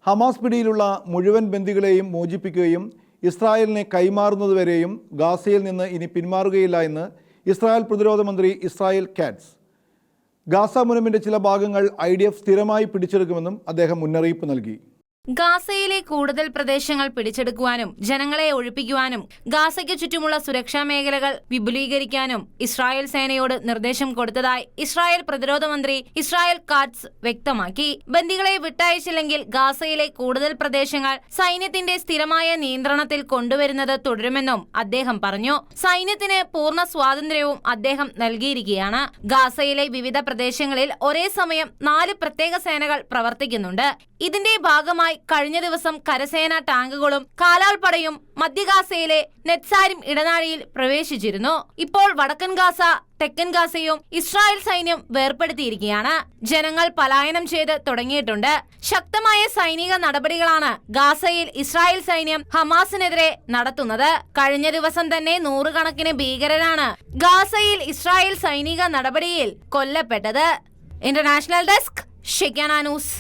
Hamas പിടിയിലുള്ള മുഴുവൻ ബന്ദികളെയും മോചിപ്പിക്കുകയും ഇസ്രായേലിനെ കൈമാറുന്നതുവരെയും ഗാസയിൽ നിന്ന് ഇനി പിന്മാറുകയില്ല എന്ന് ഇസ്രായേൽ പ്രതിരോധ മന്ത്രി ഇസ്രായേൽ കാറ്റ്സ്. ഗാസ മുനമ്പിൻ്റെ ചില ഭാഗങ്ങൾ IDF സ്ഥിരമായി പിടിച്ചെടുക്കുമെന്നും അദ്ദേഹം മുന്നറിയിപ്പ് നൽകി. ഗാസയിലെ കൂടുതൽ പ്രദേശങ്ങൾ പിടിച്ചെടുക്കുവാനും ജനങ്ങളെ ഒഴിപ്പിക്കുവാനും ഗാസയ്ക്ക് ചുറ്റുമുള്ള സുരക്ഷാ മേഖലകൾ വിപുലീകരിക്കാനും ഇസ്രായേൽ സേനയോട് നിർദ്ദേശം കൊടുത്തതായി ഇസ്രായേൽ പ്രതിരോധ മന്ത്രി ഇസ്രായേൽ കാറ്റ്സ് വ്യക്തമാക്കി. ബന്ദികളെ വിട്ടയച്ചില്ലെങ്കിൽ ഗാസയിലെ കൂടുതൽ പ്രദേശങ്ങൾ സൈന്യത്തിന്റെ സ്ഥിരമായ നിയന്ത്രണത്തിൽ കൊണ്ടുവരുന്നത് തുടരുമെന്നും അദ്ദേഹം പറഞ്ഞു. സൈന്യത്തിന് പൂർണ്ണ സ്വാതന്ത്ര്യവും അദ്ദേഹം നൽകിയിരിക്കുകയാണ്. ഗാസയിലെ വിവിധ പ്രദേശങ്ങളിൽ ഒരേ സമയം 4 പ്രത്യേക സേനകൾ പ്രവർത്തിക്കുന്നുണ്ട്. ഇതിന്റെ ഭാഗമായി കഴിഞ്ഞ ദിവസം കരസേന ടാങ്കുകളും കാലാൾപ്പടയും മധ്യ ഗാസയിലെ നെറ്റ്സാരിം ഇടനാഴിയിൽ പ്രവേശിച്ചിരുന്നു. ഇപ്പോൾ വടക്കൻ ഗാസ, തെക്കൻ ഗാസയും ഇസ്രായേൽ സൈന്യം വേർപെടുത്തിയിരിക്കുകയാണ്. ജനങ്ങൾ പലായനം ചെയ്ത് തുടങ്ങിയിട്ടുണ്ട്. ശക്തമായ സൈനിക നടപടികളാണ് ഗാസയിൽ ഇസ്രായേൽ സൈന്യം ഹമാസിനെതിരെ നടത്തുന്നത്. കഴിഞ്ഞ ദിവസം തന്നെ 100 കണക്കിന് ഭീകരരാണ് ഗാസയിൽ ഇസ്രായേൽ സൈനിക നടപടിയിൽ കൊല്ലപ്പെട്ടത്. International desk, Shaikhana news.